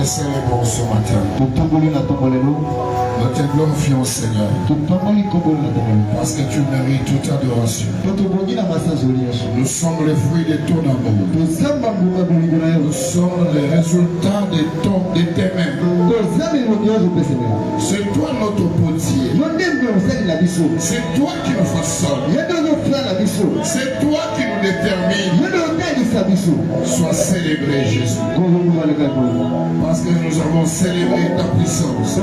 te célébrons ce matin. Nous te glorifions, Seigneur. Parce que tu mérites toute adoration. Nous sommes les fruits de ton amour. Nous sommes les résultats de tes mains. C'est toi notre potier. C'est toi qui nous façonne. C'est toi qui nous détermine. Sois célébré, Jésus. Parce que nous avons célébré ta puissance.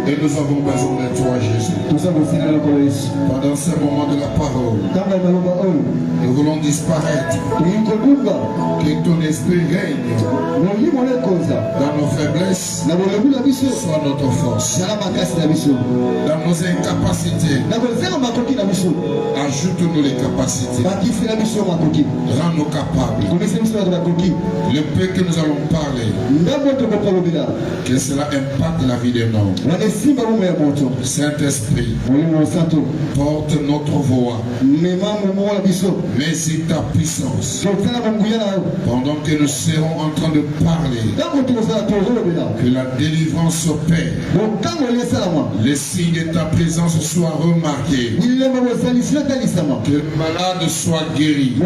Et nous avons besoin de toi, Jésus. Pendant ce moment de la parole, nous voulons disparaître. Que ton esprit règne dans nos faiblesses, soit notre force. Dans nos incapacités, ajoute-nous les capacités. Rends-nous capables. Le peu que nous allons parler, que cela impacte la vie des hommes. Saint-Esprit, porte notre voix. Mais si ta puissance, pendant que nous serons en train de parler, que la délivrance s'opère, les signes de ta présence soient remarqués, que le malade soit guéri,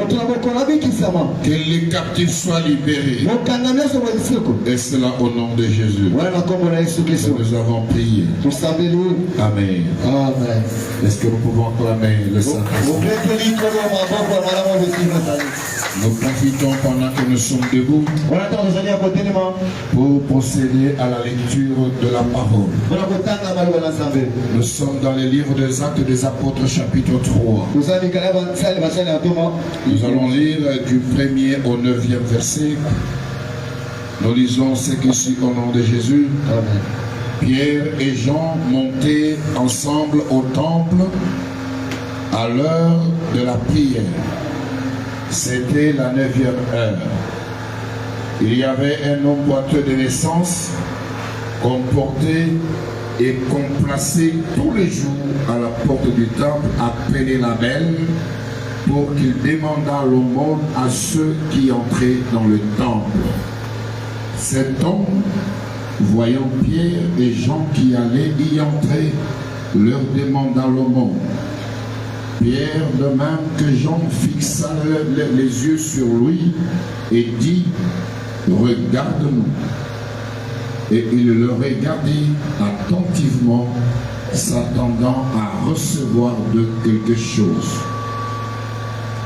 que les captifs soient libérés. Et cela au nom de Jésus. Nous avons prié. Amen. Est-ce que nous pouvons clamer le Saint-Esprit? Nous profitons pendant que nous sommes debout pour procéder à la lecture de la parole. Nous sommes dans les livres des Actes des Apôtres chapitre 3. Nous allons lire du 1er au 9e verset. Nous lisons ce qui suit au nom de Jésus. Amen. Pierre et Jean montaient ensemble au temple à l'heure de la prière. C'était la 9e heure. Il y avait un homme boiteux de naissance qu'on portait et qu'on plaçait tous les jours à la porte du temple, appelé la Belle, pour qu'il demandât l'aumône à ceux qui entraient dans le temple. Cet homme, voyant Pierre et Jean qui allaient y entrer, leur demanda l'aumône. Pierre, de même que Jean, fixa les yeux sur lui et dit, regarde-nous. Et il le regardait attentivement, s'attendant à recevoir de quelque chose.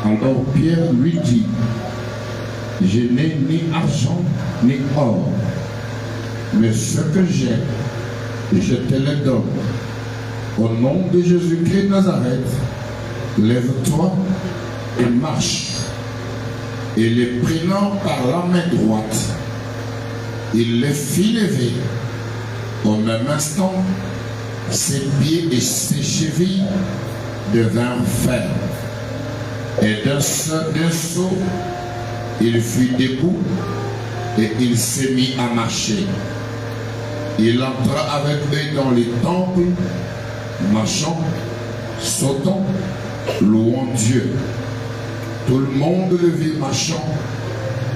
Alors Pierre lui dit, je n'ai ni argent ni or, mais ce que j'ai, je te le donne. Au nom de Jésus-Christ de Nazareth, lève-toi et marche. Et les prenant par la main droite, il les fit lever. Au même instant, ses pieds et ses chevilles devinrent fermes. Et d'un saut, il fut debout et il s'est mis à marcher. Il entra avec eux dans les temples, marchant, sautant, louant Dieu. Tout le monde le vit marchant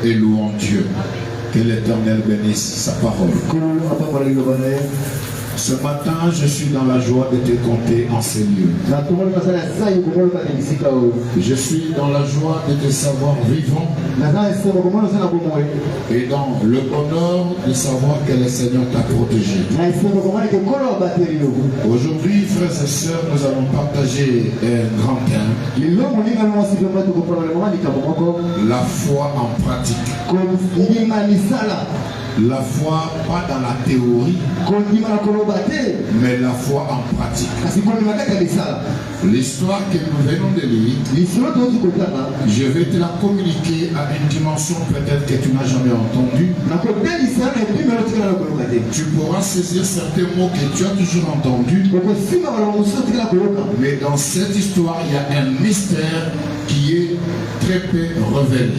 et louant Dieu. Que l'Éternel bénisse sa parole. Ce matin, je suis dans la joie de te compter en ces lieux. Je suis dans la joie de te savoir vivant et dans le bonheur de savoir que le Seigneur t'a protégé. Aujourd'hui, frères et sœurs, nous allons partager un grand thème. La foi en pratique. La foi, pas dans la théorie, mais la foi en pratique. L'histoire que nous venons de lire, je vais te la communiquer à une dimension peut-être que tu n'as jamais entendue. Tu pourras saisir certains mots que tu as toujours entendus. Mais dans cette histoire, il y a un mystère qui est très peu révélé.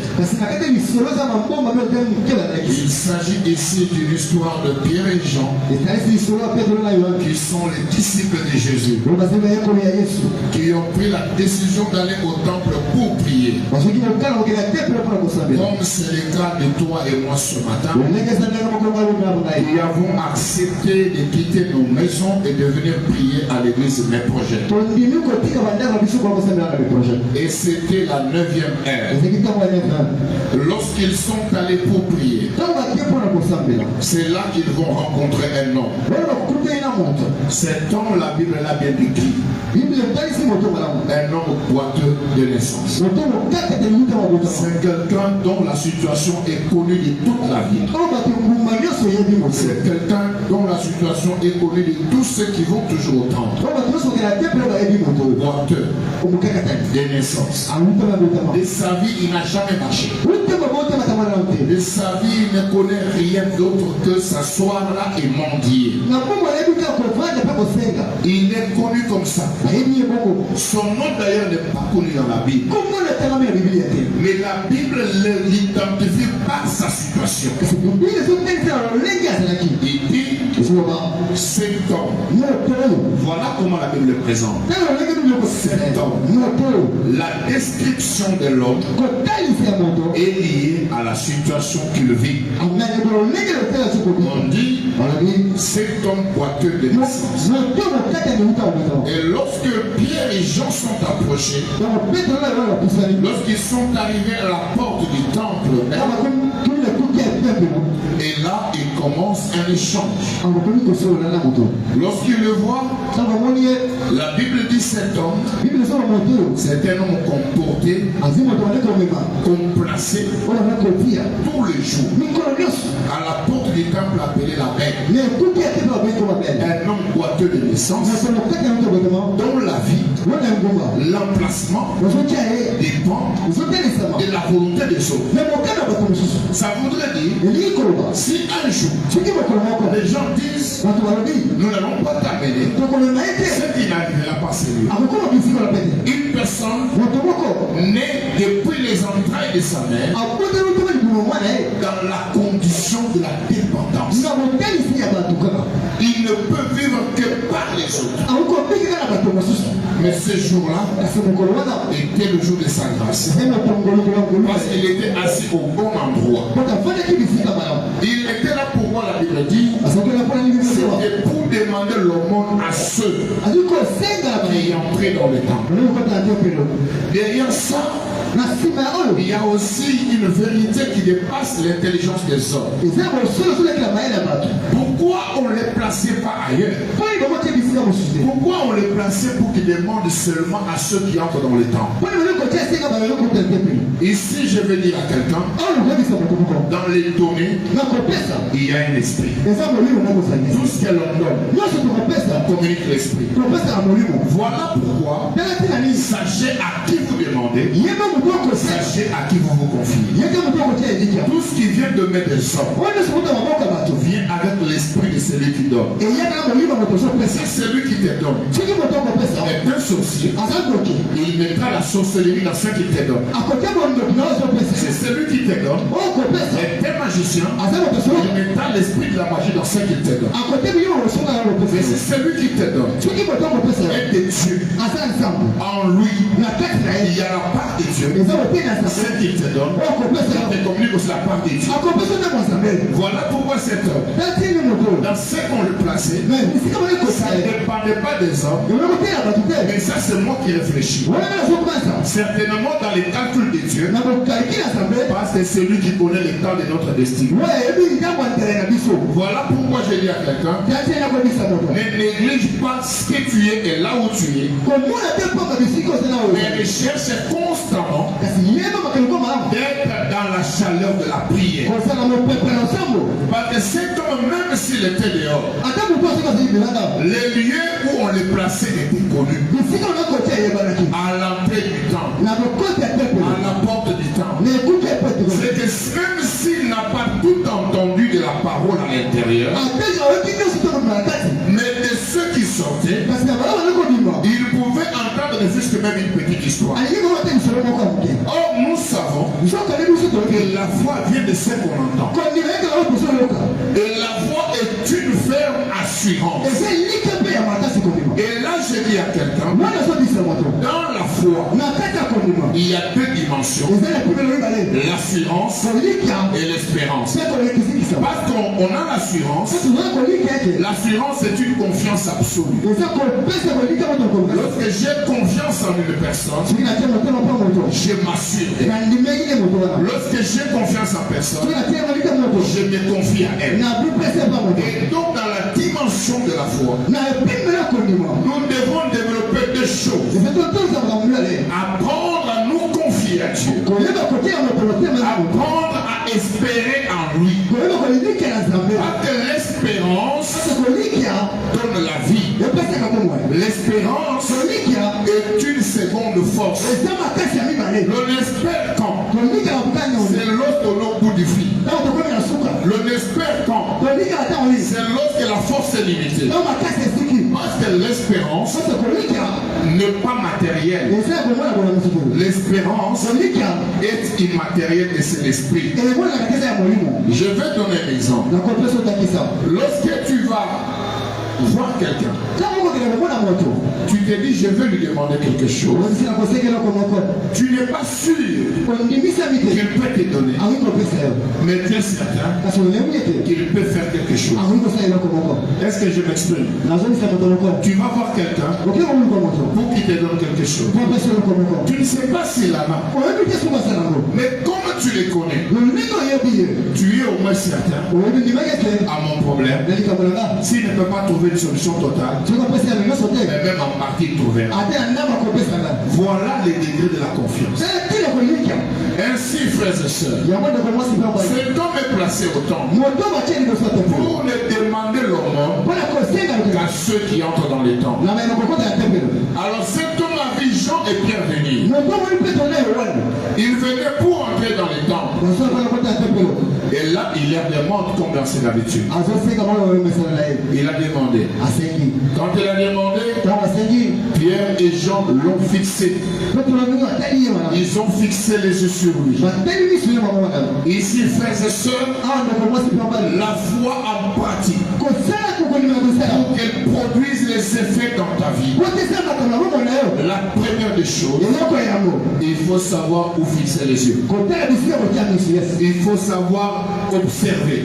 Il s'agit ici d'une histoire de Pierre et Jean, qui sont les disciples de Jésus, qui ont pris la décision d'aller au temple pour prier. Comme c'est le cas de toi et moi ce matin, nous avons accepté de quitter nos maisons et de venir prier à l'église mes projets. Et c'était la 9e heure. Lorsqu'ils sont allés pour prier, c'est là qu'ils vont rencontrer un homme. Cet homme, la Bible l'a bien décrit. Un homme boiteux de naissance. C'est quelqu'un dont la situation est connue de toute la vie. C'est quelqu'un dont la situation est connue de tous ceux qui vont toujours au temple. Boiteux de naissance. De sa vie, il n'a jamais marché. De sa vie, il ne connaît rien d'autre que s'asseoir là et mendier. Il est connu comme ça. Son nom d'ailleurs n'est pas connu dans la Bible. Mais la Bible l'identifie par sa situation. Il dit cet homme. Voilà comment la Bible le présente. Cet homme. La description de l'homme est liée à la situation qu'il vit. On dit cet homme boiteux de naissance. Et lorsque Pierre et Jean sont approchés, lorsqu'ils sont arrivés à la porte du temple, et là il commence un échange. Lorsqu'il le voit, la Bible dit cet homme, c'est un homme comporté, complacé tous les jours à la porte du temple appelé la Belle. Un homme boiteux de naissance dont la vie, l'emplacement dépend de la volonté des autres. Ça voudrait dire, si un jour les gens disent nous n'allons pas t'amener, ce qui n'arrivera pas c'est lui. Une personne née depuis les entrailles de sa mère dans la condition de la dépendance. Il ne peut vivre que par les autres. Mais ce jour-là était le jour de sa grâce. Parce qu'il était assis au bon endroit. Il était là pour moi, la Bible dit, c'était pour demander l'aumône à ceux qui entraient dans le temple. Derrière ça, il y a aussi une vérité qui dépasse l'intelligence des hommes. Pourquoi on ne les plaçait pas ailleurs? Pourquoi on les plaçait pour qu'ils demandent seulement à ceux qui entrent dans le temple? Ici, je vais dire à quelqu'un, dans les données, il y a un esprit. Tout ce que l'on donne, on communique l'esprit. Voilà pourquoi, sachez à qui vous demandez, sachez à qui vous vous confiez. Tout ce qui vient de mettre des hommes vient avec l'esprit de celui qui donne. C'est celui qui te donne. Est un sorcier. Il mettra la sorcellerie dans ce qu'il te donne. C'est celui qui te donne. Est un magicien. Il mettra l'esprit de la magie dans ce qu'il te donne. C'est celui qui te donne. Est de Dieu. En lui, il y a la part de Dieu. Ce qu'il te donne, il te communique aussi la part de Dieu. Voilà pourquoi cet homme, dans ce qu'on le plaçait, ça ne dépendait pas des hommes. Mais ça, c'est moi qui réfléchis. Certainement dans les calculs de Dieu, parce que c'est celui qui connaît le temps de notre destin. Voilà pourquoi je dis à quelqu'un, ne néglige pas ce que tu es et là où tu es. Mais recherche constamment d'être dans la chaleur de la prière. Parce que cet homme, même s'il était dehors, les lieux où on les plaçait étaient connus. À l'entrée du temple, à la porte du temple. C'est que même s'il n'a pas tout entendu de la parole à l'intérieur, mais de ceux qui sortaient, il pouvait entendre donner juste même une petite histoire. Or, nous savons que la foi vient de ce qu'on entend. Et la foi est une ferme assurance. Et là, je dis à quelqu'un, dans la foi, il y a deux dimensions, l'assurance et l'espérance. Parce qu'on a l'assurance, l'assurance est une confiance absolue. Lorsque j'ai confiance en une personne, je m'assure. Lorsque j'ai confiance en personne, je me confie à elle. Et donc dans la dimension de la foi, nous devons développer deux choses. Apprendre à nous confier à Dieu. Apprendre à espérer en lui. Parce que l'espérance donne la vie. L'espérance est une seconde force. L'on espère quand? C'est lorsque l'on bout du fil. L'on espère quand? C'est lorsque la force est limitée. Parce que l'espérance n'est pas matérielle. L'espérance est immatérielle et c'est l'esprit. Je vais donner un exemple. Lorsque tu vas voir quelqu'un, tu te dis je veux lui demander quelque chose, tu n'es pas sûr qu'il peut te donner, mais tu es certain qu'il peut faire quelque chose. Est-ce que je m'exprime? Tu vas voir quelqu'un pour qu'il te donne quelque chose, tu ne sais pas s'il a main, mais comme tu les connais, tu es au moins certain à mon problème, s'il ne peut pas trouver une solution totale, mais même en partie trouver. Voilà les degrés de la confiance. Ainsi, frères et sœurs, cet homme est placé au temple pour ne demander l'aumône qu'à ceux qui entrent dans les temples. Alors cet homme a vu Jean et Pierre venir. Il venait pour entrer dans les temples. Et là, il leur demande comme dans ses habitudes. Il a demandé. Quand il a demandé, Pierre et Jean l'ont fixé. Ils ont fixé les yeux sur lui. Ici, frères et sœurs, la foi en pratique, pour qu'elle produise les effets dans ta vie, la première des choses, il faut savoir où fixer les yeux. Il faut savoir observer.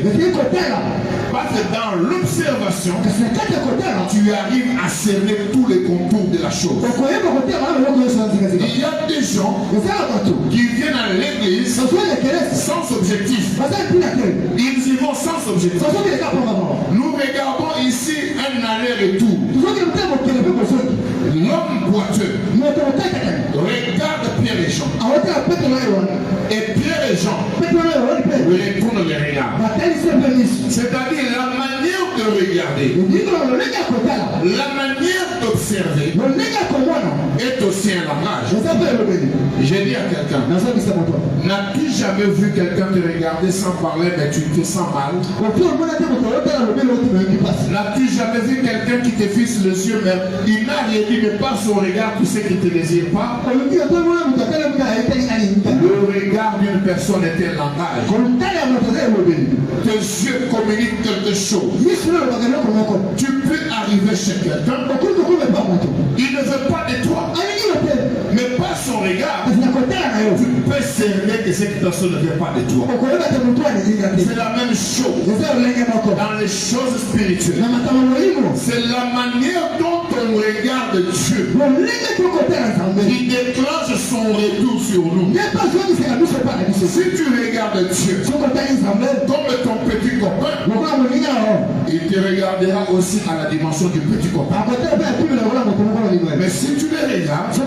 Parce que dans l'observation, tu arrives à cerner tous les contours de la chose. Il y a des gens qui viennent à l'église sans objectif. Ils y vont sans objectif. Nous regardons ici un aller-retour. L'homme boiteux regarde Pierre et Jean. Et Pierre et Jean retournent les regards. C'est-à-dire la manière de regarder, la manière d'observer est aussi un langage. J'ai dit à quelqu'un, n'as-tu jamais vu quelqu'un te regarder sans parler mais tu te sens mal? N'as-tu jamais vu quelqu'un qui te fixe les yeux mais il n'a rien dit mais par son regard tu sais qu'il ne te désire pas? Le regard d'une personne est un langage. Tes yeux communiquent quelque chose. Tu peux arriver chez quelqu'un, il ne veut pas de toi, mais par son regard, tu peux cerner que cette personne ne veut pas de toi. C'est la même chose dans les choses spirituelles. C'est la manière dont on regarde Dieu qui déclenche son retour sur nous. Si tu regardes Dieu comme ton petit copain, il te regardera aussi à la dimension du petit copain. Mais si tu le regardes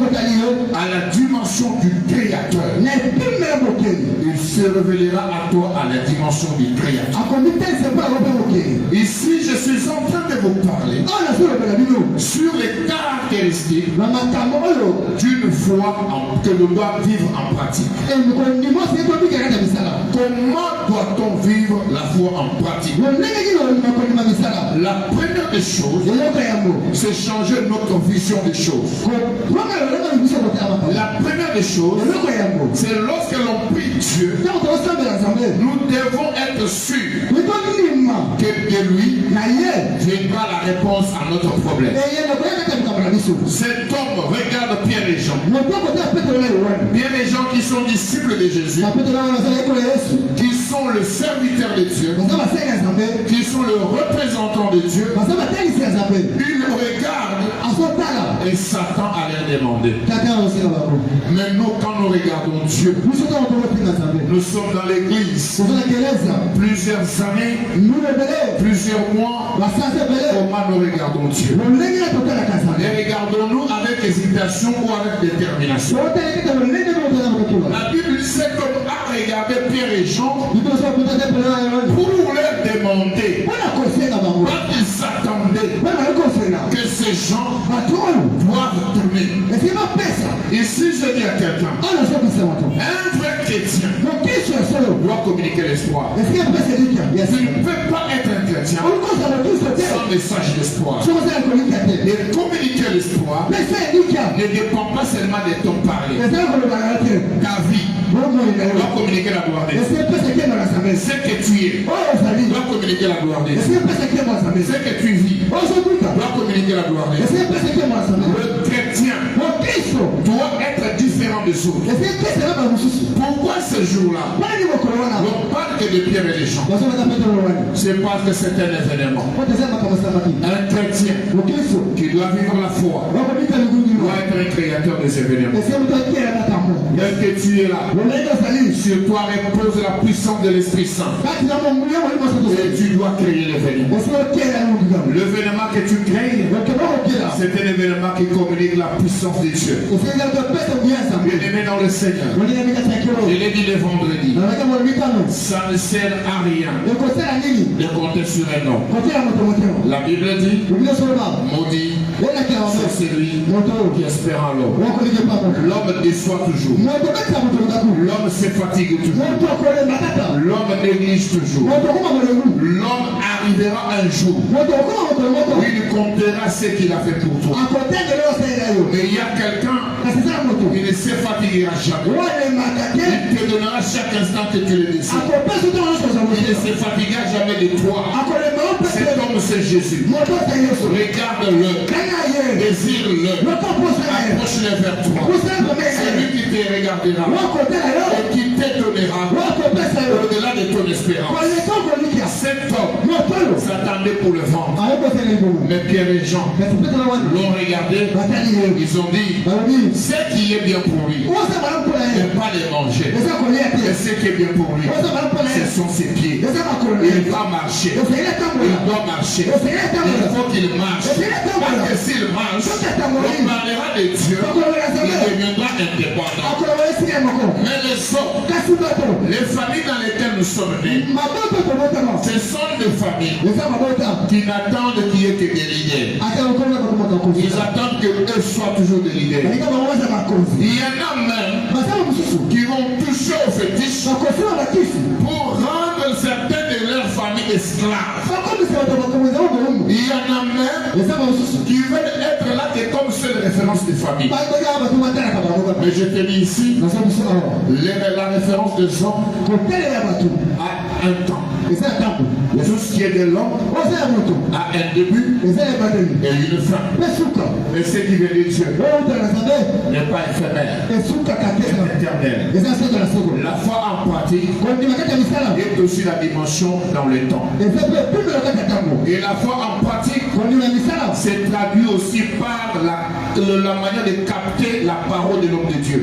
à la dimension du Créateur, il se révélera à toi à la dimension du Créateur. Ici, je suis en train de vous parler sur les caractéristiques d'une foi que l'on doit vivre en pratique. Comment doit-on vivre la foi en pratique? La La première des choses, c'est changer notre vision des choses. La première des choses, c'est lorsque l'on prie Dieu, nous devons être sûrs que de lui viendra la réponse à notre problème. Cet homme regarde Pierre et Jean. Pierre et Jean qui sont disciples de Jésus, qui sont le serviteur de Dieu, qui sont le représentant de Dieu. Ils regardent et Satan allait demander. Mais nous, quand nous regardons Dieu, nous sommes dans l'église plusieurs années, plusieurs mois. Comment nous regardons Dieu? Et regardons-nous avec hésitation ou avec détermination? La Bible dit comme à regarder Pierre et Jean pour leur demander quand ils s'attendaient que ces gens doivent tourner. Ici, je dis à quelqu'un, un vrai chrétien doit communiquer l'espoir. Tu ne peux pas être un chrétien sans message d'espoir. Et communiquer l'espoir ne dépend pas seulement de ton parler. Ta vie doit communiquer la gloire de Dieu. Ce que tu es doit communiquer la gloire de Dieu. Ce que tu vis doit communiquer la gloire de Dieu. Le chrétien doit être différent des autres. Pourquoi ce jour-là on parle que de Pierre et des gens? C'est parce que c'est un événement. Un chrétien qui doit vivre la foi doit être un créateur des événements. Dès que tu es là, sur toi repose la puissance de l'Esprit Saint. Et tu dois créer l'événement. L'événement que tu crées, c'est un événement qui communique la puissance de Dieu. Bien-aimé dans le Seigneur, je l'ai dit le vendredi, ça ne sert à rien de compter sur un homme. La Bible dit, maudit, c'est celui qui espère en l'homme. L'homme déçoit toujours. L'homme se fatigue toujours. L'homme néglige toujours. L'homme arrivera un jour où il comptera ce qu'il a fait pour toi. Mais il y a quelqu'un qui ne se fatiguera jamais. Il te donnera chaque instant que tu le désires. Il ne se fatiguera jamais de toi. Cet homme, c'est Jésus. Regarde-le, désire-le, approche-le vers toi. C'est lui qui te regardera et qui te donnera au-delà de ton espérance. Cet homme s'attendait pour le vendre. Mais Pierre et Jean l'ont regardé. Ils ont dit, ce qui est bien pour lui, ne pas les manger. Et ce qui est bien pour lui, ce sont ses pieds. Il va marcher. Il doit marcher. Il faut qu'il marche. Parce que s'il marche, on parlera de Dieu. Il deviendra indépendant. Mais les autres, les familles dans lesquelles nous sommes nés, ce sont des familles qui n'attendent qu'il y ait que des leaders. Ils attendent que eux soient toujours des leaders. Il y en a même qui vont toucher au fétiche pour rendre certains de leurs familles esclaves. Il y en a même qui veulent être là que comme seule référence des familles. Mais je te dis ici, la référence de Jean a un temps. Tout ce qui est de l'homme a un début et une fin. Mais ce qui vient de Dieu n'est pas éphémère, est éternel. La foi en pratique est aussi la dimension dans le temps. Et la foi en pratique se traduit aussi par la manière de capter la parole de l'homme de Dieu.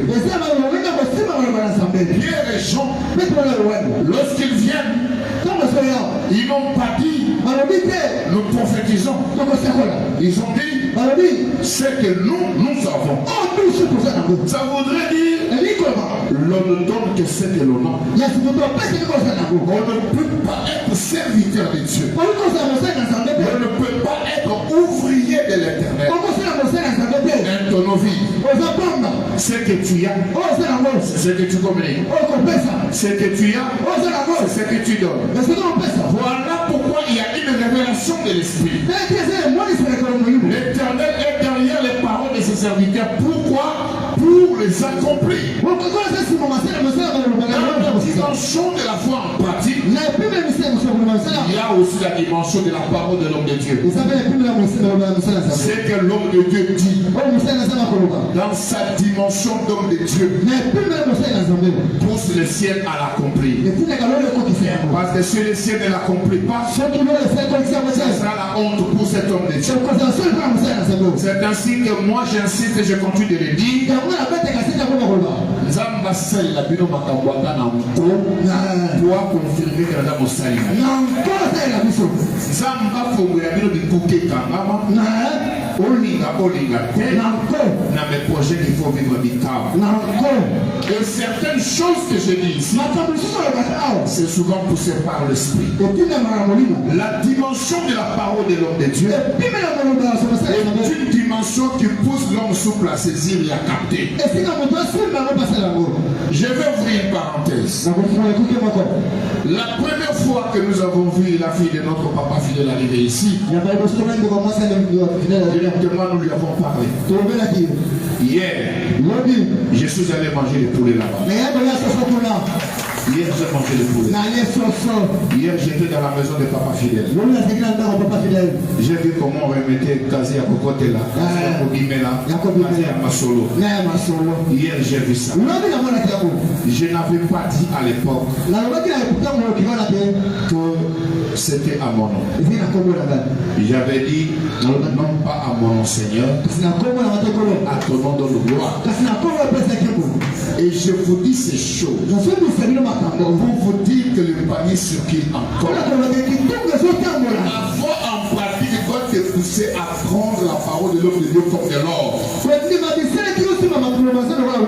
Pierre et Jean, lorsqu'ils viennent, ils n'ont pas dit nous prophétisons. Ils ont dit ce que nous avons. Ça voudrait dire l'on ne donne que ce que l'on a. On ne peut pas être serviteur de Dieu. On ne peut pas être ouvrier de l'éternel. Dans ton vie, ce que tu as, c'est ce que tu communiques. Ce que tu as, c'est ce que tu donnes. Voilà pourquoi il y a une révélation dimension de l'esprit. L'Éternel est derrière les paroles de ses serviteurs. Pourquoi? Pour les accomplir. Dans la dimension de la foi en pratique, il y a aussi la dimension de la parole de l'homme de Dieu. C'est que l'homme de Dieu dit dans sa dimension d'homme de Dieu, pousse le ciel à l'accomplir. Parce que si le ciel ne l'accomplit pas, ça sera la honte pour cet homme de Dieu. C'est ainsi que moi j'insiste et je continue de le dire. Zamba sali la bino makambwaka na mko pour confirmer que la mosali na Zamba fongo ya bino bikuke kangama olinga te na mes projets qu'il faut vivre bitao. Et certaines choses que je dis ici, c'est souvent poussé par l'esprit. La dimension de la parole de l'homme de Dieu est une dimension qui pousse l'homme souple à saisir et à capter. Je vais ouvrir une parenthèse. La première fois que nous avons vu la fille de notre papa fidèle arriver ici, directement nous lui avons parlé. Hier, je suis allé manger le poulet là-bas. Hier, j'ai mangé le poulet. Hier, j'étais dans la maison de papa fidèle. J'ai vu comment on remettait Kazi à Kokote là, Kazi à Masolo. Hier, j'ai vu ça. Je n'avais pas dit à l'époque que c'était à mon nom. J'avais dit non pas à mon nom Seigneur, à ton nom de gloire. Et je vous dis ces choses pour vous dire que le panier circule encore. La foi en pratique doit te pousser à prendre la parole de l'homme de Dieu comme de l'or.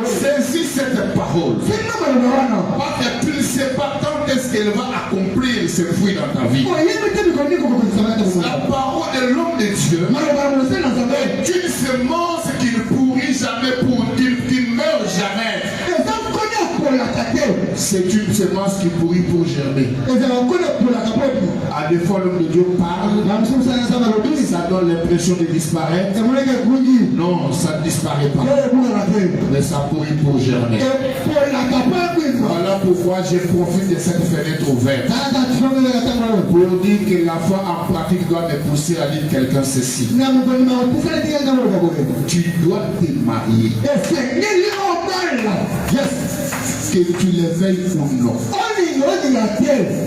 Saisis cette parole. Parce que tu ne sais pas quand est-ce qu'elle va accomplir ses fruits dans ta vie. La parole de l'homme de Dieu est une semence qui ne pourrit jamais, qui ne meurt jamais. C'est une semence qui pourrit pour germer. À des fois, l'homme de Dieu parle, ça donne l'impression de disparaître. Non, ça ne disparaît pas. Mais ça pourrit pour germer. Voilà pourquoi je profite de cette fenêtre ouverte pour dire que la foi en pratique doit me pousser à dire quelqu'un ceci. Tu dois te marier. Yes. Que tu les veilles ou non.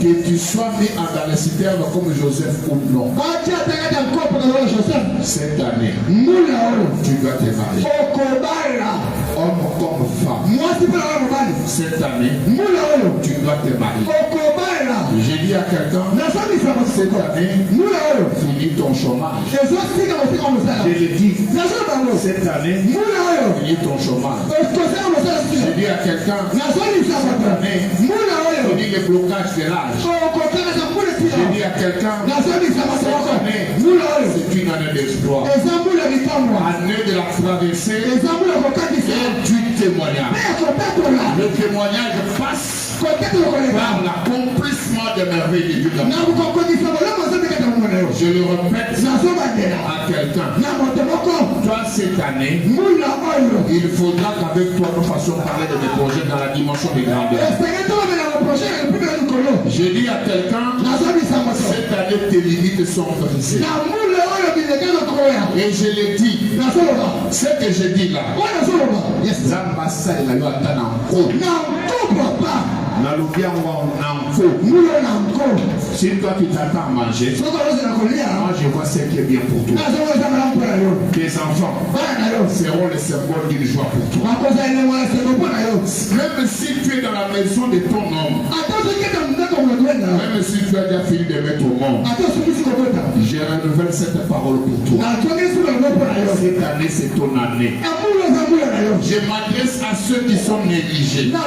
Que tu sois mis dans les citernes comme Joseph ou non. Cette année, tu dois te marier. Homme comme femme. Cette année, tu dois te marier. J'ai dit à quelqu'un, cette année, finis ton chômage. Je l'ai dit, cette année, finis ton chômage. J'ai dit à quelqu'un, cette année, finis le blocage de l'âge. J'ai dit à quelqu'un, cette année, c'est une année d'exploit. Année de la traversée et du témoignage. Le témoignage passe par l'accomplissement des merveilles de Dieu. Je le répète à quelqu'un. Toi, cette année, il faudra qu'avec toi, nous fassions parler de mes projets dans la dimension des grandeurs. J'ai dit à quelqu'un, cette année, tes limites sont brisées. Et je l'ai dit. Ce que je dis là, si toi tu t'attends à manger, moi je vois ce qui est bien pour toi. Tes enfants seront les symboles d'une joie pour toi. Même si tu es dans la maison de ton homme, même si tu as déjà fini de mettre au monde, je renouvelle cette parole pour toi. Cette année c'est ton année. Je m'adresse à ceux qui sont négligés, à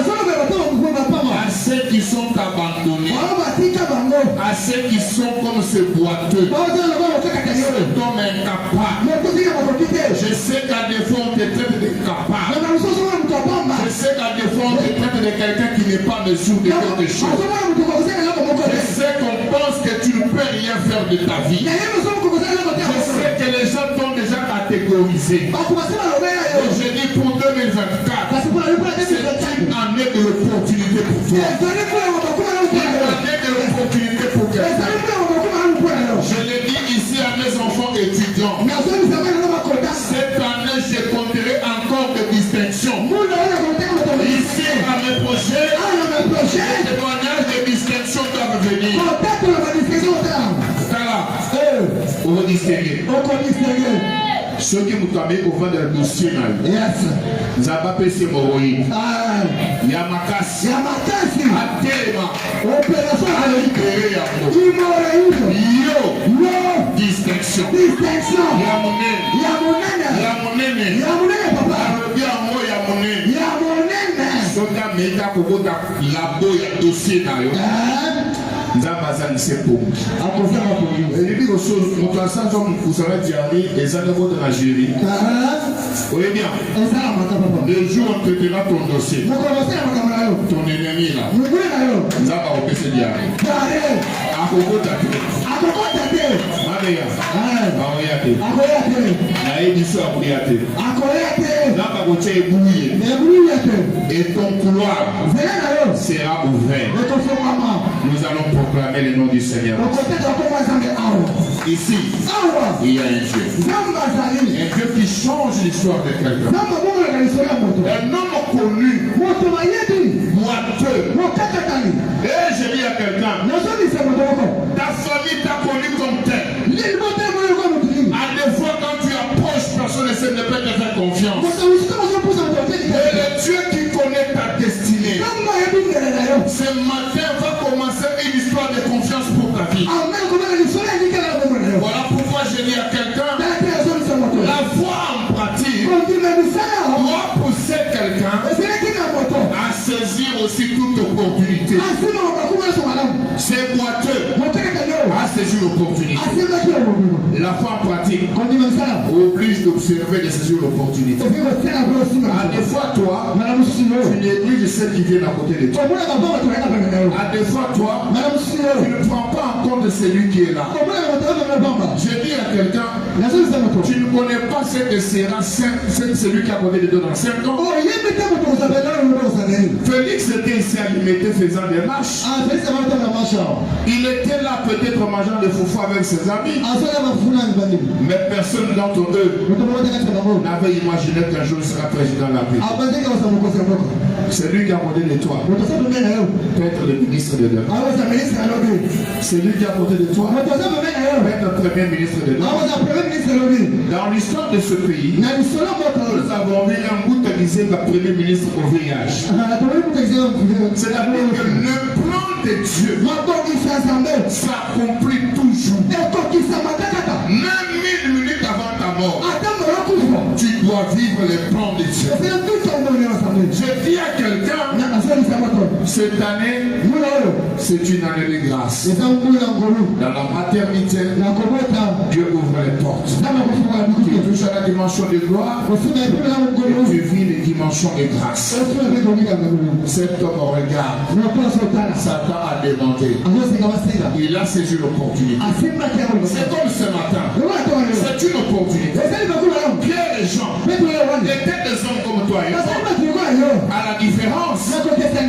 ceux qui sont abandonnés, à ceux qui sont comme ce boiteux, cet homme incapable. Je sais qu'à des fois on te traite d'incapable. Je sais qu'à des fois on te traite de quelqu'un qui n'est pas mesure de quelque chose. Je sais qu'on pense que tu ne peux rien faire de ta vie. Je sais que les gens t'ont déjà catégorisé. Mais je dis pour 2024, c'est une année de l'opportunité pour toi. Une année de l'opportunité pour quelqu'un. Je le dis ici à mes enfants étudiants. Cette année, je compterai encore de distinctions. Ici, à mes projets, les témoignages de distinction doivent venir. Ça là, on va distinguer. Ceux qui m'ont tombé au vent de dossier, nous avons appelé ces Moroïdes. Yamakasi, Atema, Opération à libérer Yo, distinction. Yamonene, papa. Soka meka kobota labo ya dossier na yo. Nzambaza nisepo. Akofia ko yo. Et puis aux choses, mon passage vous savez diary et ça de votre Algérie. Oui bien. Le jour on traitera ton dossier. Ton ennemi là. Nzamba au PC diary. Akokota te. Maria. Akoyate. Na édition akoyate. Nzamba ko tche bouillé. Et ton couloir sera ouvert. Nous allons proclamer le nom du Seigneur. Ici, il y a un Dieu. Un Dieu qui change l'histoire de quelqu'un. Un homme connu, boiteux. Et je dis à quelqu'un, ta famille t'a connu comme tel. À des fois, quand tu approches, personne ne peut te faire confiance. Et le Dieu qui connaît ta destinée, ce matin va commencer une histoire de confiance pour ta vie. Voilà pourquoi je dis à quelqu'un, la foi en pratique doit pousser quelqu'un à saisir aussi toute opportunité. C'est boiteux à saisir l'opportunité. La foi en pratique oblige d'observer et de saisir l'opportunité. À des fois, toi, tu négliges celles qui viennent à côté de toi. À des fois, toi, tu ne prends pas en compte celui qui est là. Je dis à quelqu'un, tu ne connais pas ce que sera celui qui a côté de toi dans 5 ans. Félix était ici à l'imiter faisant des marches. Il était là peut-être mangeant des foufous avec ses amis. Mais personne d'entre eux n'avait imaginé qu'un jour il sera président de la République. C'est lui qui a côté de toi. Peut-être le ministre de demain. C'est lui qui a côté de toi. Peut-être le premier ministre de demain. Dans l'histoire de ce pays, nous avons vu un bout de premier ministre au VIH. C'est-à-dire que le plan de Dieu s'accomplit toujours. Même 1000 minutes avant ta mort, tu dois vivre les plans de Dieu. Je dis à quelqu'un, cette année, c'est une année de grâce. Dans la maternité, Dieu ouvre les portes. Tu touches à la dimension de gloire et tu vis les dimensions de grâce. Cet homme regarde. Satan a demandé. Il a saisi l'opportunité. C'est comme ce matin. C'est une opportunité. Pierre et Jean étaient des hommes comme toi et moi. À la différence,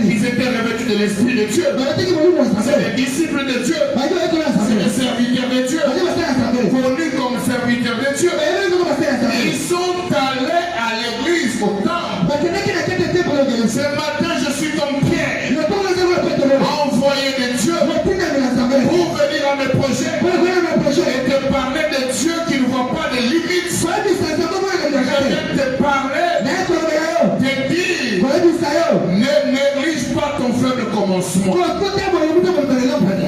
ils étaient revêtus de l'Esprit de Dieu. C'est les disciples de Dieu. C'est les serviteurs de Dieu. Connus comme serviteurs de Dieu. Ils sont allés à l'église au temple. Ce matin, je suis comme Pierre, envoyé de Dieu pour venir à mes projets et te parler de Dieu qui ne voit pas de limites. Je viens te parler, te dire, ne néglige pas ton faible commencement.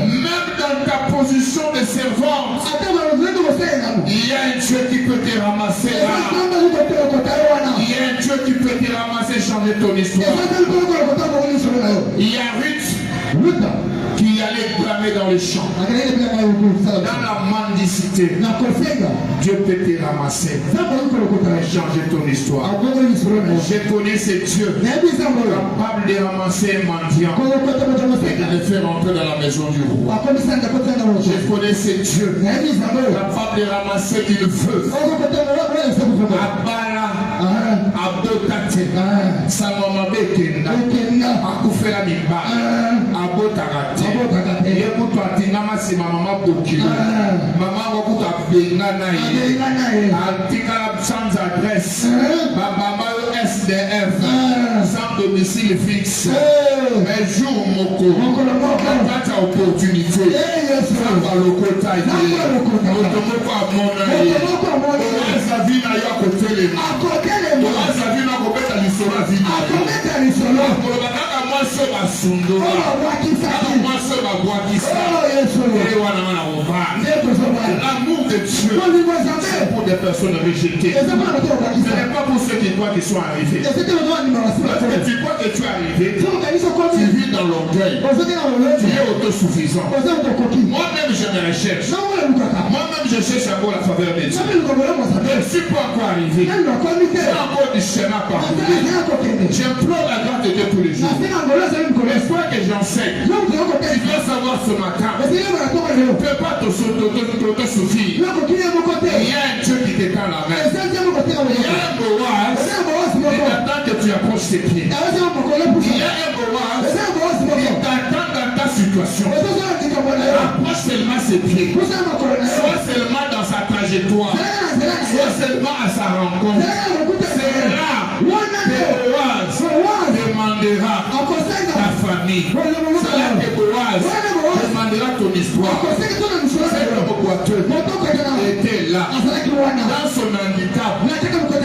Même dans ta position de servante, il y a un Dieu qui peut te ramasser là. Il y a un Dieu qui peut te ramasser, changer ton histoire. Il y a Ruth qui allait clamer travailles dans les champs, dans la mendicité, Dieu peut te ramasser et changer ton histoire. Je connais ces dieux capables de ramasser un mendiant et de le faire entrer dans la maison du roi. Je connais ces dieux capables de ramasser une veuve à Bala, à Botate, Salomabé Kenda, à Koufela Mimba, à Botarate. Et pour toi, tu n'as pas maman Bokilo. Maman Bokuta Benganaï, Antika sans adresse, maman SDF, sans domicile fixe. Mais jour Moko, quand tu as opportunité, ça va le quota. Automoko à mon œil. Sa vie n'a pas côté les mains. Sa vie n'a pas côté la vie. Moi, c'est ma sundo. Moi, c'est ma boitissa. L'amour de Dieu, c'est pour des personnes rejetées. Ce n'est pas pour ceux qui croient qu'ils sont arrivés. Parce que tu crois que tu es arrivé, tu vis dans l'orgueil. Tu es autosuffisant. Moi-même, je me recherche. Moi-même, je cherche encore la faveur de Dieu. Je ne suis pas encore arrivé. J'ai encore du chemin à parcourir. J'implore la grâce de Dieu tous les jours. L'espoir que j'enseigne, tu dois savoir ce matin, tu ne peux pas t'auto-suffire. Il y a un Dieu qui te tend la main. Il y a un Boaz qui t'attend que tu approches ses pieds. Il y a un Boaz qui t'attend dans ta situation. Approche seulement ses pieds. Sois seulement dans sa trajectoire. Sois seulement à sa rencontre. C'est là que Boaz demandera ta famille. C'est là que Boaz demandera ton histoire. C'est le boiteux était là. Dans son handicap,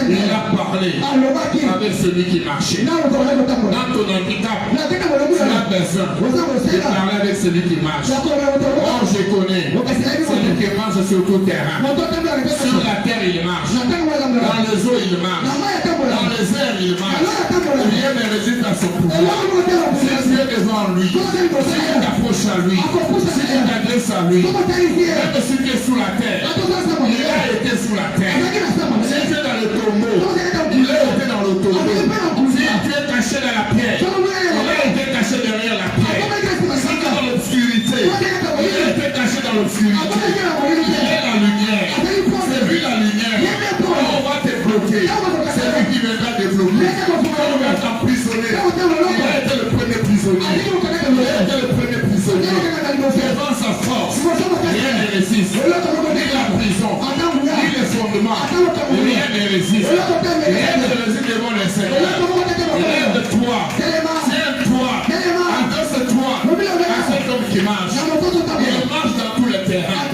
il a parlé avec celui qui marchait. Dans ton handicap, tu as besoin de parler avec celui qui marche. Oh, je connais celui qui marche sur tout terrain. Sur la terre, il marche. Dans les eaux, il marche. Dans les airs, il marche. Rien ne résiste à son pouvoir. Si tu es devant lui, si tu t'approches à lui, si tu t'adresses à lui, même si tu es sous la terre, il a été sous la terre. Si tu es dans le tombeau, il a été dans le tombeau. Si tu es caché dans la pierre, il a été caché derrière la pierre. Si tu es dans l'obscurité, il a été caché dans l'obscurité. Il est la lumière. C'est lui la lumière. On va te bloquer. C'est lui qui viendra débloquer. On va t'emprisonner. Il a été le premier prisonnier. Il a été le premier prisonnier. Devant sa force, rien ne résiste. Ni la prison, ni les fondements, rien ne résiste. Rien ne résiste devant le Seigneur. Rien de toi. Tiens-toi. Adosse-toi à cet homme qui marche. Il marche dans tous les terrains.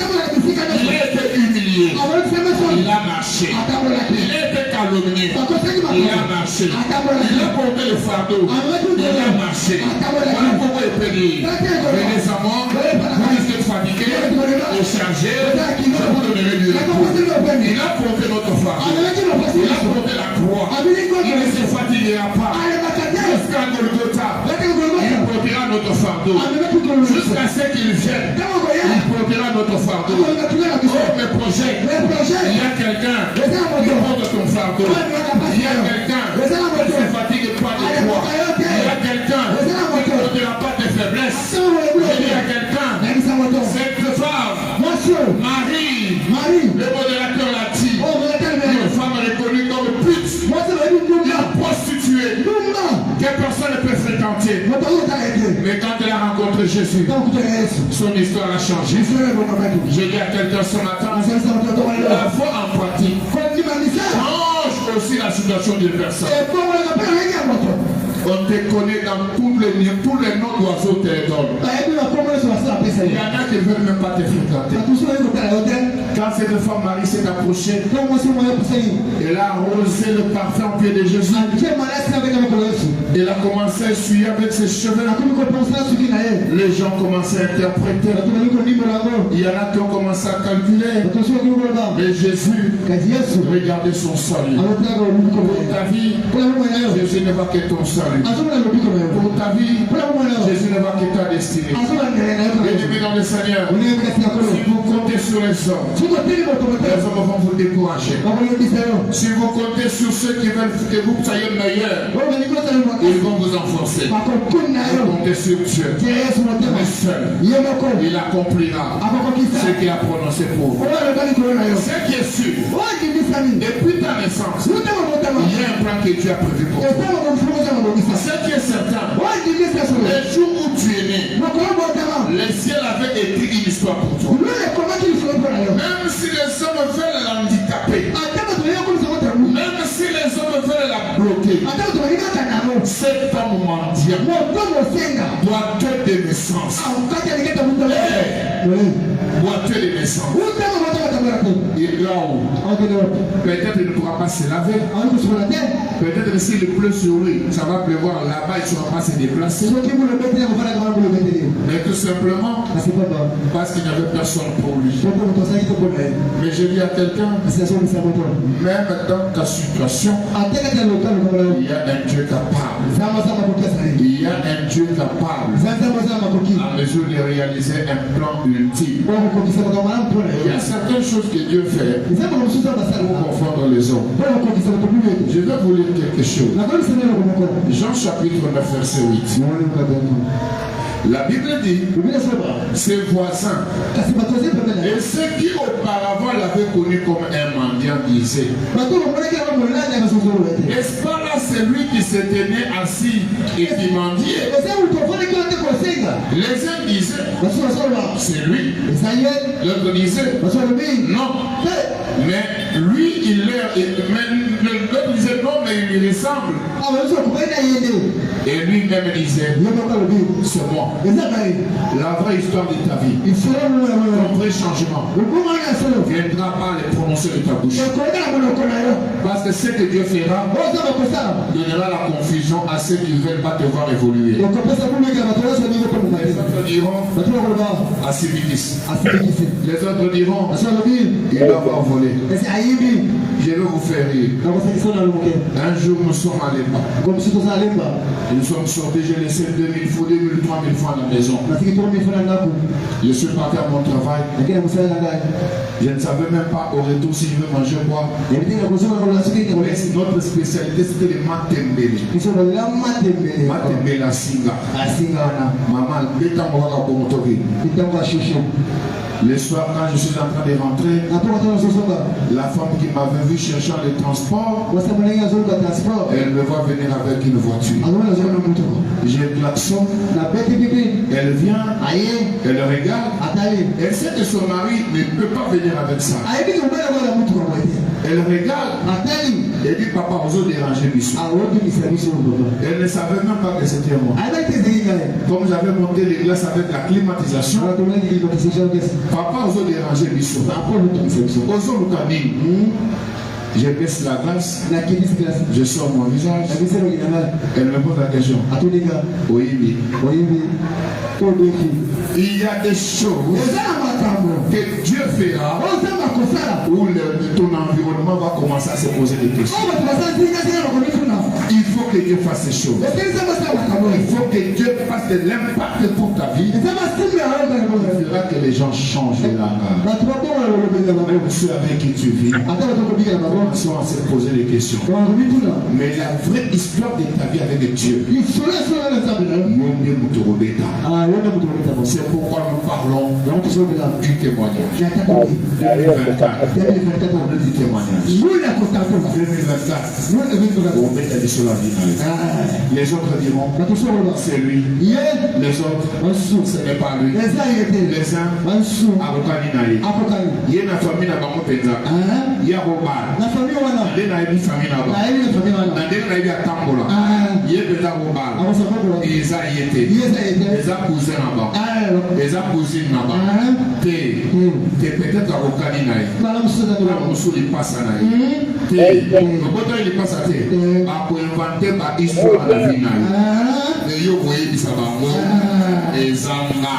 Il a été humilié. Il a marché. Il a été calomnié. Il a marché. Il a porté le fardeau. Il a marché. Voilà pourquoi il peut dire, venez à moi, vous êtes fatigués et chargés, je vous donnerai du repos. Il a porté notre fardeau. Il a porté la croix. Il ne se fatiguera pas. Jusqu'à Golgotha, il portera notre fardeau. Jusqu'à ce qu'il vienne, il portera notre fardeau. Oh, mes projets, il y a quelqu'un qui porte ton fardeau. Il y a quelqu'un qui ne se fatigue pas de toi. Il y a quelqu'un qui ne portera pas tes faiblesses. Il y a quelqu'un, cette femme, Marie, le modérateur l'a dit, une femme reconnue comme pute, une prostituée, que personne ne peut fréquenter. Mais quand elle a rencontré Jésus, son histoire a changé. Je dis à quelqu'un ce matin, la foi en pratique change aussi la situation d'une personne. On te connaît dans tous les noms d'oiseaux te donnent. Il y en a qui ne veulent même pas te fréquenter. Quand cette femme Marie s'est approchée, elle a arrosé le parfum au pied de Jésus. Elle a commencé à essuyer avec ses cheveux. Les gens commençaient à interpréter. Il y en a qui ont commencé à calculer. Mais Jésus regardait son salut. Pour ta vie, Jésus ne va que ton salut. Pour ta vie, Jésus ne va que ta destinée. Bien-aimés dans le Seigneur, si vous comptez sur les hommes vont vous décourager. Si vous comptez sur ceux qui veulent que vous soyez meilleurs, ils vont vous enfoncer. Comptez sur Dieu. Mais seul, il accomplira ce qu'il a prononcé pour vous. Ce qui est sûr, depuis ta naissance, il y a un plan que Dieu a prévu pour toi. Ce qui est certain, le jour où tu es né, le ciel avait écrit une histoire pour toi. Même si les hommes veulent l'handicaper, même si les hommes veulent la bloquer, cette femme mendiante doit être de naissance. Boiteux de naissance. Et là-haut, peut-être il ne pourra pas se laver. Peut-être que s'il pleut sur lui, ça va pleuvoir là-bas, il ne saura pas se déplacer. Mais tout simplement, parce qu'il n'y avait personne pour lui. Mais je dis à quelqu'un, même dans ta situation, il y a un Dieu capable. Il y a un Dieu capable à mesure de réaliser un plan ultime. Il y a certaines choses que Dieu fait pour confondre les hommes. Je vais vous lire quelque chose. Jean chapitre 9 verset 8. La Bible dit, ses voisins et ceux qui auparavant l'avaient connu comme un mendiant disaient, n'est-ce pas là celui qui se tenait assis et qui mendiait? Les uns disaient, c'est lui. L'autre disait, non. Mais lui, l'autre disait non, mais il lui ressemble. Et lui-même disait, c'est moi. La vraie histoire de ta vie, ton vrai changement, ne viendra pas les prononcer de ta bouche. Parce que ce que Dieu fera donnera la confusion à ceux qui ne veulent pas te voir évoluer. Les autres diront, Asibitis. Les autres diront, il va avoir volé. Je vais vous faire rire. Un jour, nous sommes à Lemba. Nous sommes sortis, j'ai laissé 2000 francs, 2000, 3000 francs à la maison. Je suis parti à mon travail. Je ne savais même pas au retour si je veux manger quoi. Notre spécialité, c'était les matembele. Matembele à Singa. Maman, le soir, quand je suis en train de rentrer, la femme qui m'avait vu cherchant les transports, elle me voit venir avec une voiture. J'ai klaxon, elle vient, elle regarde, elle sait que son mari ne peut pas venir avec ça. Elle regarde, elle dit papa, on va déranger Bissou. Elle ne savait même pas que c'était moi. Comme j'avais monté les glaces avec la climatisation, papa, on va déranger Bissou. Je baisse la glace, je sors mon visage. Elle me pose la question. Oui. Il y a des choses que Dieu fera où ton environnement va commencer à se poser des questions. Il faut que Dieu fasse ces choses. Il faut que Dieu fasse de l'impact pour ta vie. Il faudra que les gens changent de langage. Même ceux avec qui tu vis commençons à se poser des questions. Mais la vraie histoire de ta vie avec Dieu, c'est pourquoi nous parlons du témoignage. 2024, du témoignage. 2024, on met la vie sur la vie. Les autres diront, c'est lui. Les autres, ce n'est pas lui. Les uns, Abokaninaï. Il y a une famille là-bas, il y a Robal. Il y a une famille là-bas. Il y a Tambola. Il y a Robal. Et ça y était. Les cousins là-bas. Les cousines là-bas. t'es peut-être avocat d'Inaï. Il passe à Naï. Il passe à terre. Pour inventer ma histoire de la vie Naï. Et vous voyez, il s'en va. Et Zanga.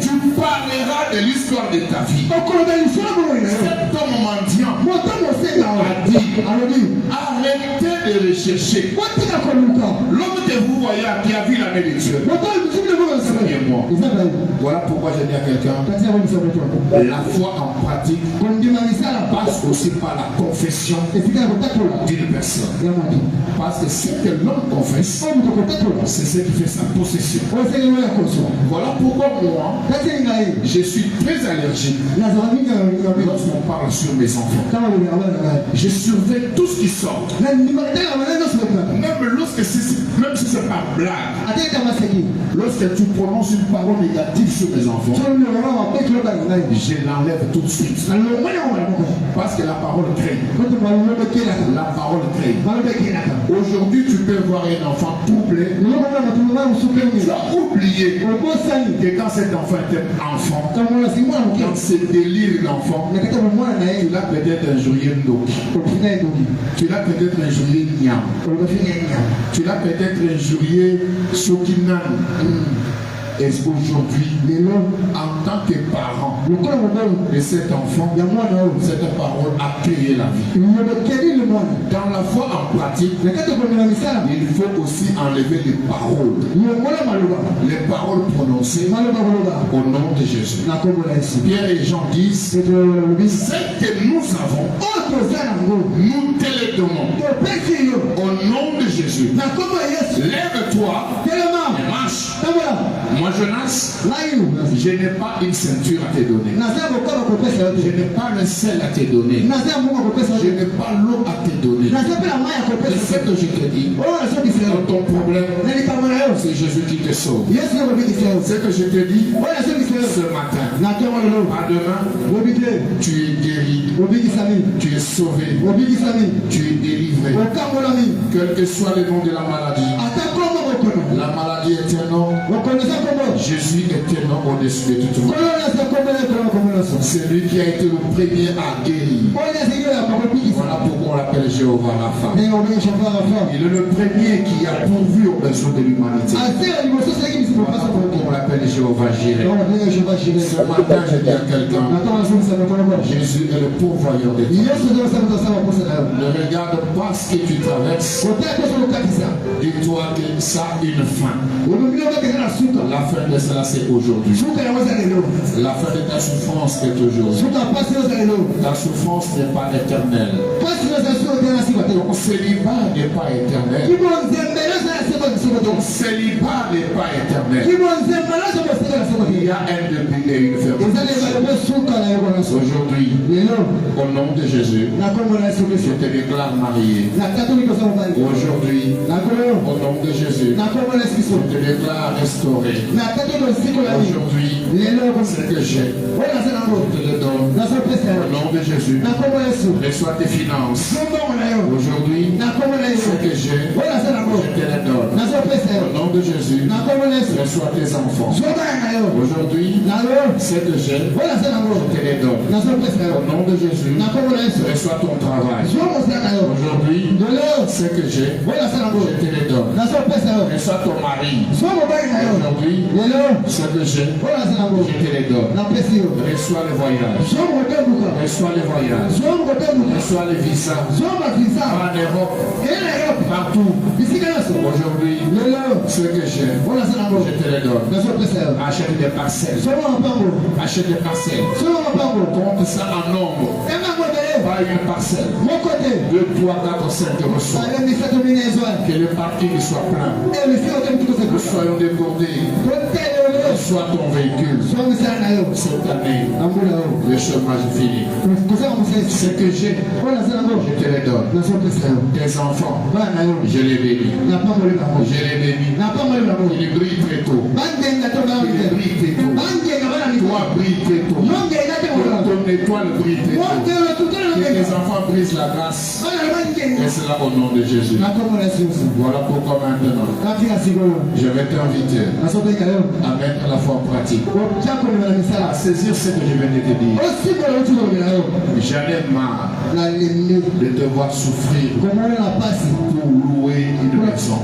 Tu parleras de l'histoire de ta vie. Cet homme mendiant a dit, arrêtez de rechercher. L'homme que vous voyez qui a vu la main de Dieu. C'est moi. Voilà pourquoi je dis à quelqu'un, la foi en pratique passe aussi par la confession d'une personne. Parce que ce que l'homme confesse, c'est ce qui fait sa possession. Voilà pourquoi moi, je suis très allergique lorsqu'on parle sur mes enfants. Je surveille tout ce qui sort. Même si c'est pas blague. Lorsque tu prononces une parole négative sur mes enfants, je l'enlève tout de suite. Parce que la parole crée. La parole crée. Aujourd'hui, tu peux voir un enfant troublé. Tu as oublié que quand cet enfant était enfant, dans ce délire d'enfant, tu l'as peut-être injurié Ndoki. Tu l'as peut-être injurié Niam. Tu l'as peut-être injurié Sokinan. Et aujourd'hui, en tant que parent de cet enfant, cette parole a créé la vie. Dans la foi en pratique, il faut aussi enlever les paroles. Les paroles prononcées au nom de Jésus. Pierre et Jean disent, ce que nous avons, nous te le donnons. Au nom de Jésus. Lève-toi et marche. Moi je nasse, je n'ai pas une ceinture à te donner. Je n'ai pas le sel à te donner. Je n'ai pas l'eau à te donner. Et ce que je te dis, ton problème, c'est Jésus qui te sauve. Ce que je te dis, ce matin, à demain, tu es guéri, tu es sauvé, tu es délivré. Quel que soit le nom de la maladie, la maladie est un nom. Jésus est un nom au-dessus de tout le monde. C'est lui qui a été le premier à guérir. Voilà pourquoi on l'appelle Jéhovah Rapha. Il est le premier qui a pourvu aux besoins de l'humanité. Voilà pourquoi on l'appelle Jéhovah Jireh. Ce matin, je dis à quelqu'un, Jésus est le pourvoyeur de tout. Ne regarde pas ce que tu traverses. Dis-toi que ça a une fin. La fin de cela, c'est aujourd'hui. La fin de ta souffrance est aujourd'hui. Ta souffrance n'est pas éternelle. Ton célibat n'est pas éternel. Ton célibat n'est pas éternel. Il y a un début et une fin. Aujourd'hui, au nom de Jésus, je te déclare marié. Aujourd'hui, au nom de Jésus, je te déclare restauré. Aujourd'hui, ce que j'ai, je te le donne. Au nom de Jésus, reçois tes finances. Aujourd'hui, ce que j'ai, je te le donne. Au nom de Jésus, reçois tes enfants. Aujourd'hui, ce que j'ai, je te le donne. Au nom de Jésus, reçois ton travail. Aujourd'hui, ce que j'ai, je te le donne. Reçois ton mari. Aujourd'hui, ce que j'ai, je te le donne. Reçois le voyage. Reçois le voyage. Reçois le visa. En Europe, partout. Aujourd'hui, ce que j'ai, je te le donne. Achète des parcelles. Achète des parcelles. Compte ça en nombre. Pas une parcelle. 2, 3, 4, 5 reçois. Que le parking soit plein. Nous soyons débordés. Reçois ton véhicule. Cette année, le chômage est fini. Ce que j'ai, je te le donne. Tes enfants, je les bénis. Je les bénis. Il brille très tôt. Il brille très tôt. Toi, brille très tôt. Ton étoile brille très tôt. Que tes enfants brisent la grâce. Que Et cela au nom de Jésus. Voilà pourquoi maintenant, je vais t'inviter à mettre la foi en pratique, à saisir ce que je viens de te dire. J'en ai marre de devoir souffrir pour louer une maison.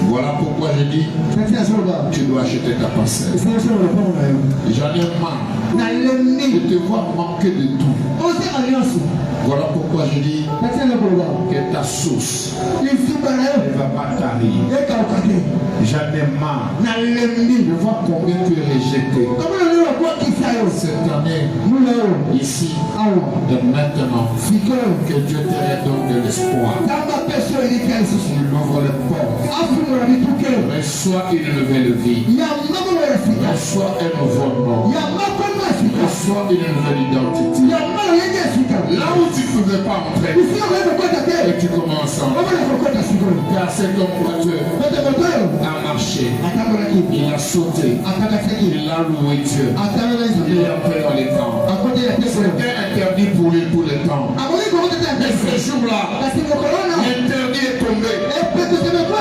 Voilà pourquoi je dis, tu dois acheter ta parcelle. J'en ai marre de te voir manquer de tout. Voilà pourquoi je dis que ta source ne va pas tarir. J'en ai marre de voir combien tu es rejeté. Cette année, ici, de maintenant, que Dieu te redonne de l'espoir. Il ouvre les portes. Reçois une nouvelle vie. Reçois un nouveau nom. Reçois une nouvelle identité. Là où tu ne pouvais pas entrer, et tu commences à entrer. Car c'est ton voiture a marché, il a sauté, il a loué Dieu, il a fait dans les temps. C'était interdit pour lui pour le temps. Mais ce jour-là, l'interdit est tombé.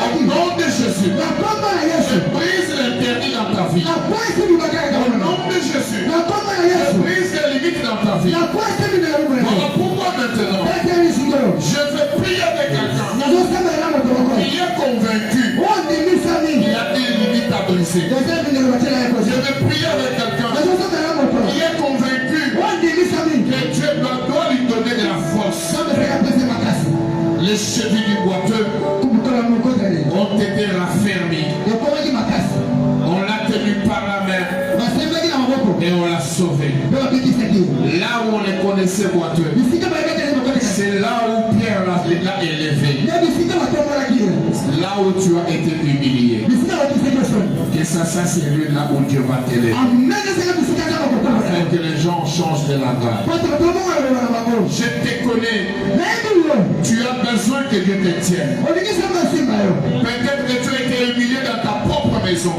Au nom de Jésus, je brise l'interdit dans ta vie. Au nom de Jésus, je brise les limites dans ta vie. Voilà pourquoi maintenant, je vais prier avec quelqu'un qui est convaincu qu'il y a des limites à briser. Je vais prier avec quelqu'un qui est convaincu que Dieu doit lui donner de la force. Les chevilles du boiteux ont été raffermis. On l'a tenu par la main et on l'a sauvé. Là où on les connaissait boiteux, c'est là où Pierre l'a élevé. Là où tu as été humilié. Et ça c'est lui là où Dieu va t'élever. Afin que les gens changent de la garde. Je te connais. Tu as besoin que Dieu te tienne. Peut-être que tu as été humilié dans ta propre maison.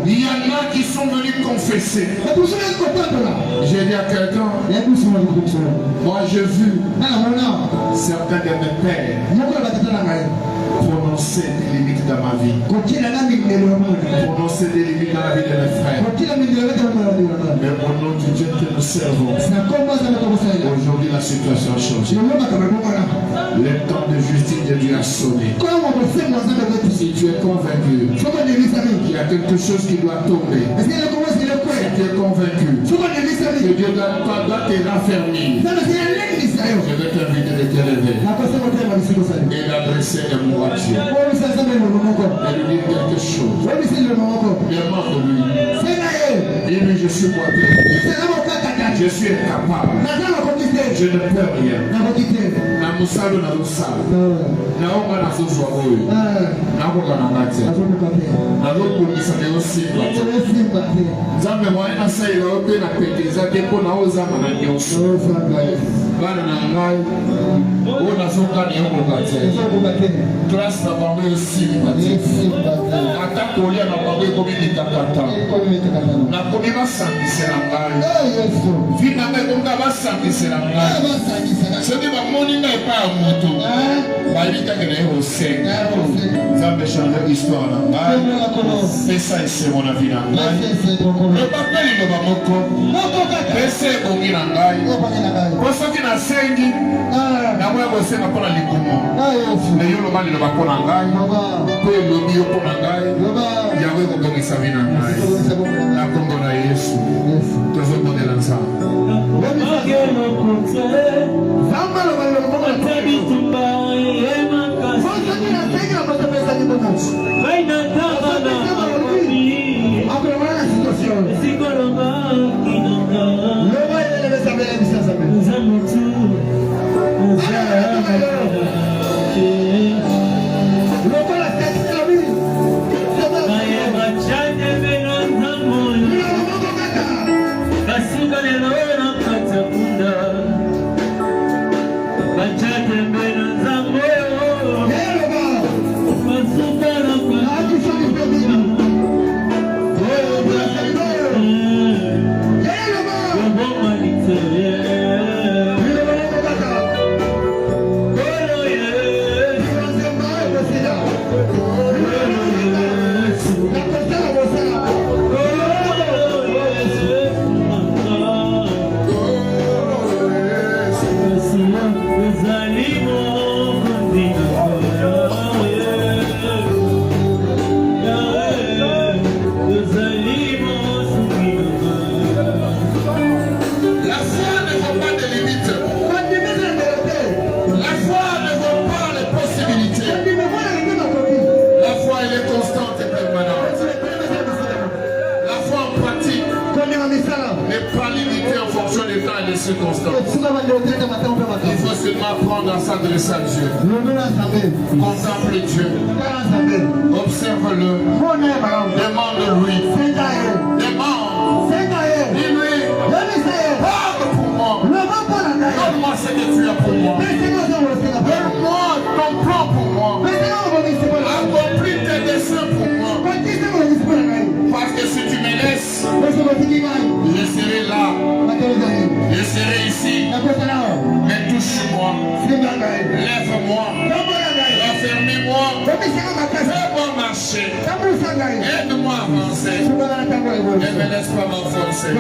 Il y en a qui sont venus confesser. J'ai dit à quelqu'un, moi j'ai vu certains de mes pères prononcer des limites dans ma vie. Prononcer des limites dans la vie de mes frères. Mais au nom du Dieu que nous servons, aujourd'hui la situation a changé. Le temps de justice de Dieu a sonné. Si tu es convaincu qu'il y a quelque chose qui doit tomber, si tu es convaincu que Dieu doit te raffermir, je vais t'inviter de te lever et d'adresser un mot à Dieu. Et lui dire quelque chose. Demande-lui. Dis-lui, je suis boiteux. Je suis incapable. Je ne peux rien. Na musalo na lusalo. Na onga na zozwa oyo. Na koka na ngati. Na lokungisa leo simba. Nzambe mwana saila ope na peteza te mpona ozama na nyonso. Bana na ngai oyo nazoka ni yokoka te. Classe na bango esimba te. Ata kolia na bango ekomi litakata. Nakomi basangisela ngai. Vi na ngai ekomi basangisela ngai. Soki bamoni ngai epai ya moto bayebitake na ye kosenga. Nzambe change histoire na ngai. Pesa esengo na vi na ngai. Loba mpe liloba moko. Pesa ebongi na ngai. Po soki nasengi nakoya kosenga mpo na likumo. Me yo loba liloba mpo na ngai. Po elobi yo mpo na ngai. Yango ekobongisa vi na ngai. Na kombo na Yesu tozobondela Nzambe. Look circonstances. Il faut seulement apprendre à s'adresser à Dieu. Contemple Dieu. Observe-le. Demande-lui. Demande. Dis-lui. Parle pour moi. Donne-moi ce que tu as pour moi. Donne-moi ton plan pour moi. Accomplis tes desseins pour moi. Parce que si tu me laisses, je serai là. Je serai ici. Mais touche-moi. Lève-moi. Fermez-moi. Fais-moi marcher. Aide-moi à avancer. Ne me laisse pas m'enfoncer.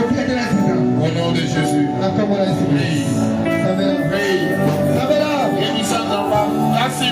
Au nom de Jésus. Prie. Prie. Et nous sommes pas. Merci,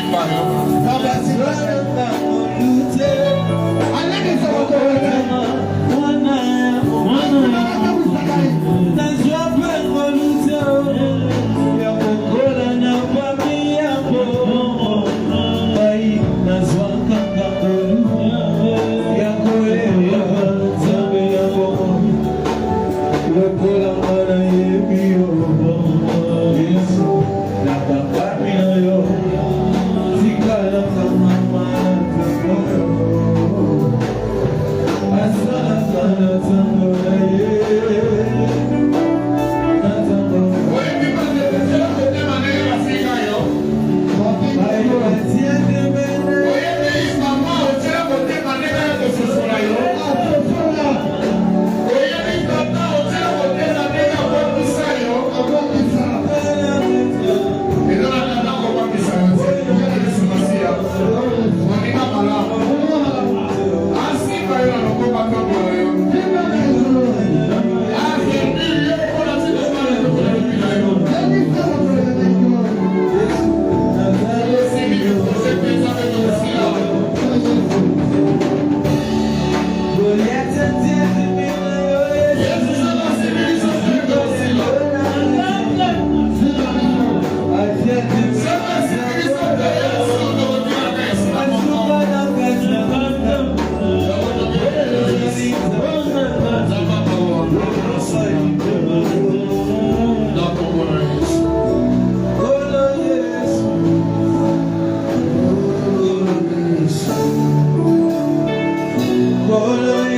All